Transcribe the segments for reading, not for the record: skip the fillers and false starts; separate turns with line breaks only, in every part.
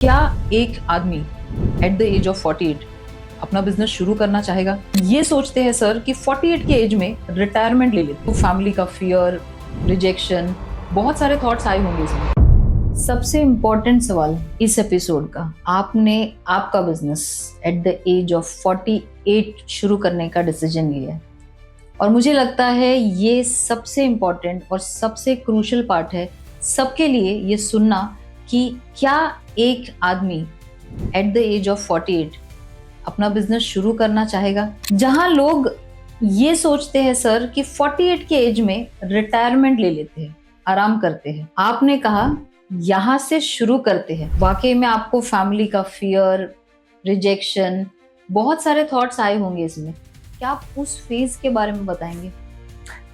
क्या एक आदमी एट द एज ऑफ 48 अपना बिजनेस शुरू करना चाहेगा? ये सोचते हैं सर कि 48 के एज में रिटायरमेंट ले लेते, तो फैमिली का फियर, रिजेक्शन, बहुत सारे थॉट्स आए होंगे इसमें। सबसे इम्पोर्टेंट सवाल इस एपिसोड का, आपने आपका business at the age of 48 शुरू करने का डिसीजन लिया है, और मुझे लगता है ये सबसे इम्पोर्टेंट और सबसे क्रूशियल पार्ट है सबके लिए ये सुनना कि क्या एक आदमी एट द एज ऑफ 48 अपना बिजनेस शुरू करना चाहेगा? जहां लोग ये सोचते हैं सर कि 48 के एज में रिटायरमेंट ले लेते हैं, आराम करते हैं, आपने कहा यहां से शुरू करते हैं। वाकई में आपको फैमिली का फियर, रिजेक्शन, बहुत सारे थॉट्स आए होंगे इसमें। क्या आप उस फेज के बारे में बताएंगे?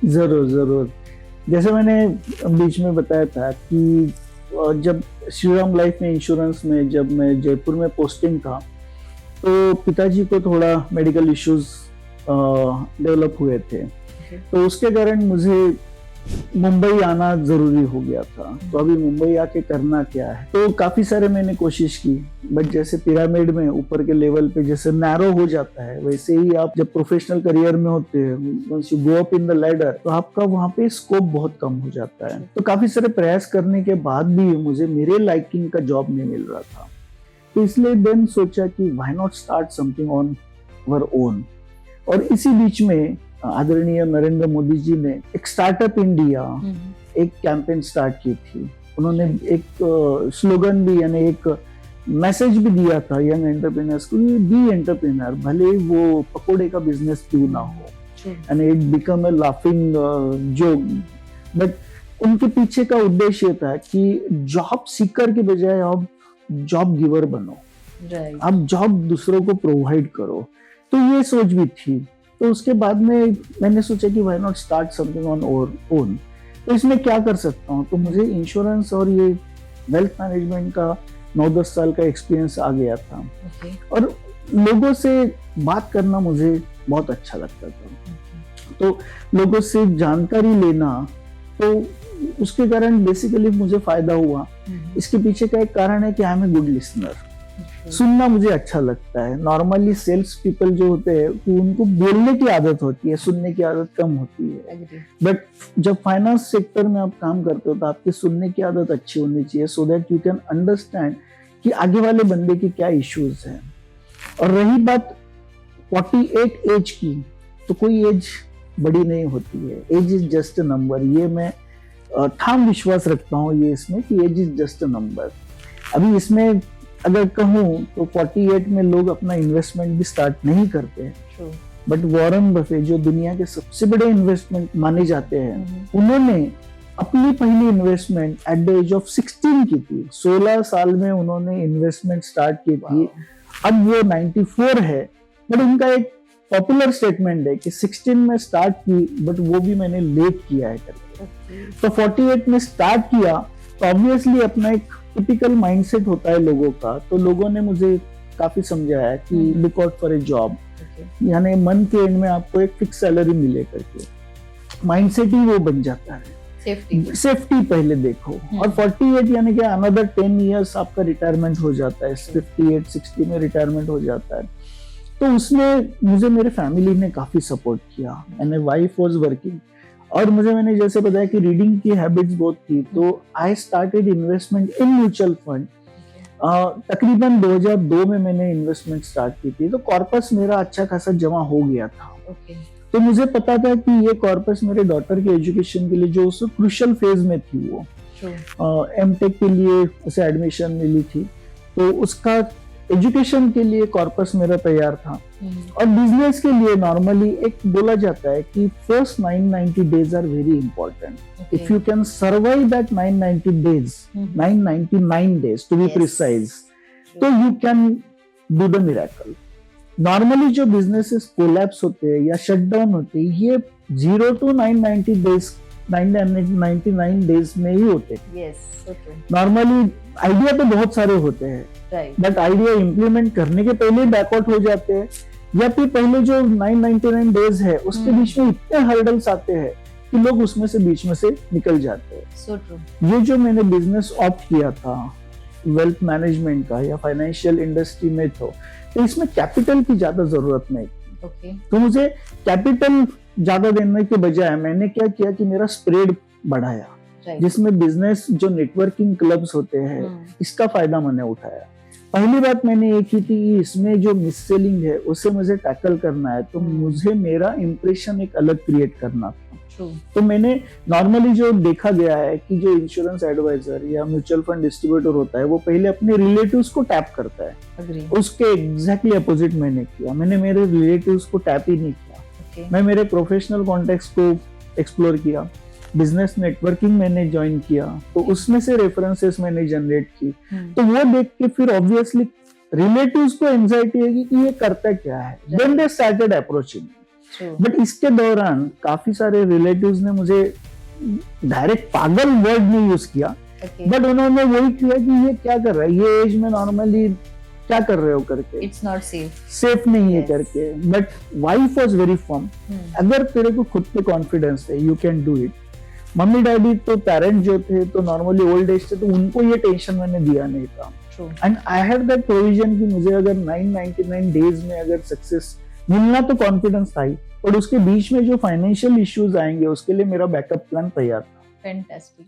जरूर जरूर। जैसे मैंने बीच में बताया था कि जब श्रीराम लाइफ में इंश्योरेंस में जब मैं जयपुर में पोस्टिंग था, तो पिताजी को थोड़ा मेडिकल इश्यूज डेवलप हुए थे। तो उसके कारण मुझे मुंबई आना जरूरी हो गया था। तो अभी मुंबई आके करना क्या है, तो काफी सारे मैंने कोशिश की, बट जैसे पिरामिड में ऊपर के लेवल पे जैसे नैरो हो जाता है, वैसे ही आप जब प्रोफेशनल करियर में होते हैं, once you go up in the ladder, तो आपका वहाँ पे स्कोप बहुत कम हो जाता है। तो काफी सारे प्रयास करने के बाद भी मुझे मेरे लाइकिंग का जॉब नहीं मिल रहा था। तो इसलिए देन सोचा कि why not start something on our own. और इसी बीच में आदरणीय नरेंद्र मोदी जी ने एक स्टार्टअप इंडिया एक कैंपेन स्टार्ट की थी। उन्होंने एक स्लोगन भी, यानी एक मैसेज भी दिया था यंग एंटरप्रेन्योर्स को, बी एंटरप्रेन्योर, भले वो पकोड़े का बिजनेस क्यों ना हो, and it become a laughing joke. But उनके पीछे का उद्देश्य था कि जॉब सीकर के बजाय आप जॉब गिवर बनो, आप जॉब दूसरों को प्रोवाइड करो। तो ये सोच भी थी। तो उसके बाद में मैंने सोचा कि why not start something on own. तो इसमें क्या कर सकता हूँ, तो मुझे इंश्योरेंस और ये वेल्थ मैनेजमेंट का 9-10 साल का एक्सपीरियंस आ गया था। और लोगों से बात करना मुझे बहुत अच्छा लगता था। तो लोगों से जानकारी लेना, तो उसके कारण बेसिकली मुझे फायदा हुआ। इसके पीछे का एक कारण है कि I am a good listener. सुनना मुझे अच्छा लगता है। नॉर्मली सेल्स पीपल जो होते हैं, उनको बोलने की आदत होती है, सुनने की आदत कम होती है। बट जब फाइनेंस सेक्टर में आप काम करते हो, तो आपकी सुनने की आदत अच्छी होनी चाहिए, so that you can understand कि आगे वाले बंदे की क्या इश्यूज हैं। और रही बात 48 एज की, तो कोई एज बड़ी नहीं होती है। Age is just a number. ये मैं ठाम विश्वास रखता हूँ ये इसमें कि age is just a number. अभी इसमें अगर कहूँ तो 48 में लोग अपना इन्वेस्टमेंट भी स्टार्ट नहीं करते हैं। बट वॉरेन बफेट, जो दुनिया के सबसे बड़े इन्वेस्टमेंट माने जाते हैं, उन्होंने अपनी पहली investment at the age of 16 की थी। 16 साल में उन्होंने इन्वेस्टमेंट स्टार्ट की थी। अब वो 94 है। बट उनका एक पॉपुलर स्टेटमेंट है कि 16 में स्टार्ट की, बट वो भी मैंने लेट किया है करके। तो 48 में स्टार्ट किया, तो ऑब्वियसली अपना एक टिपिकल माइंडसेट होता है लोगों का। तो लोगों ने मुझे काफी समझाया कि look out for a job, यानी मन के एंड में आपको एक फिक्स सैलरी मिले करके। माइंडसेट ही वो बन जाता है। सेफ्टी पहले देखो। और 48 यानी कि अनदर 10 इयर्स आपका रिटायरमेंट हो जाता है। 58-60 में रिटायरमेंट हो जाता है। तो उसमें मुझे मेरे फैमिली ने काफी सपोर्ट किया, and my wife was working. और मैंने जैसे बताया कि रीडिंग की हैबिट्स बहुत थी, तो I started investment in mutual fund. तकरीबन 2002 में मैंने इन्वेस्टमेंट स्टार्ट की थी। तो कॉर्पस मेरा अच्छा खासा जमा हो गया था। तो मुझे पता था कि ये कॉर्पस मेरे डॉटर के एजुकेशन के लिए, जो उस क्रूशियल फेज में थी, वो एमटेक के लिए उसे एडमिशन मिली थी, तो उसका एजुकेशन के लिए कॉर्पस मेरा तैयार था। और बिजनेस के लिए नॉर्मली एक बोला जाता है कि first 990 days are very important. If you can survive that 990 days, 999 days to be precise, तो you can do the miracle. Normally जो बिजनेसेस कोलैप्स होते हैं या शटडाउन होते हैं, ये 0 to 990 डेज, 999 डेज में ही होते हैं। नॉर्मली आइडिया तो बहुत सारे होते हैं, बट आइडिया इम्प्लीमेंट करने के पहले बैकआउट हो जाते हैं, या फिर पहले जो 999 डेज है उसके बीच में इतने हर्डल्स आते हैं कि लोग उसमें से बीच में से निकल जाते हैं। ये जो मैंने बिजनेस ऑप्ट किया था, वेल्थ मैनेजमेंट का या फाइनेंशियल इंडस्ट्री में था, तो इसमें कैपिटल की ज्यादा जरूरत नहीं थी।
ओके।
तो मुझे कैपिटल ज्यादा देने के बजाय मैंने क्या किया कि मेरा स्प्रेड बढ़ाया,
राइट।
जिसमें बिजनेस जो नेटवर्किंग क्लब्स होते हैं इसका फायदा मैंने उठाया। पहली बात मैंने ये की थी इसमें जो मिस सेलिंग है उसे मुझे टैकल करना है, तो मुझे मेरा इंप्रेशन एक अलग क्रिएट करना था।
ट्रू।
तो मैंने नॉर्मली जो देखा गया है कि जो इंश्योरेंस एडवाइजर या म्यूचुअल फंड डिस्ट्रीब्यूटर होता है वो पहले अपने रिलेटिव्स को टैप करता है,
अग्री।
उसके एग्जैक्टली अपोजिट मैंने किया। मैंने मेरे रिलेटिव्स को टैप ही नहीं किया।
ओके।
मैं मेरे प्रोफेशनल कॉन्टेक्ट्स को एक्सप्लोर किया, बिजनेस नेटवर्किंग मैंने ज्वाइन किया, तो उसमें से रेफरेंसेस मैंने जनरेट की। तो वो देख के फिर ऑब्वियसली रिलेटिव्स को एंजाइटी है कि ये करता क्या है, then they started approaching. But इसके दौरान काफी सारे रिलेटिव्स ने मुझे डायरेक्ट पागल वर्ड नहीं यूज किया, बट उन्होंने वही किया कि ये क्या कर रहा है, ये एज में नॉर्मली क्या कर रहे हो करके,
इट्स नॉट
सेफ नहीं है करके। But wife was very firm, अगर तेरे को खुद पे कॉन्फिडेंस है you can do it. Mummy daddy तो पेरेंट जो थे तो नॉर्मली ओल्ड एज थे, तो उनको ये टेंशन मैंने दिया नहीं था। And I had that provision कि मुझे अगर 999 डेज में अगर सक्सेस मिलना तो कॉन्फिडेंस था ही, और उसके बीच में जो फाइनेंशियल इश्यूज आएंगे उसके लिए मेरा बैकअप प्लान तैयार था।
फैंटास्टिक।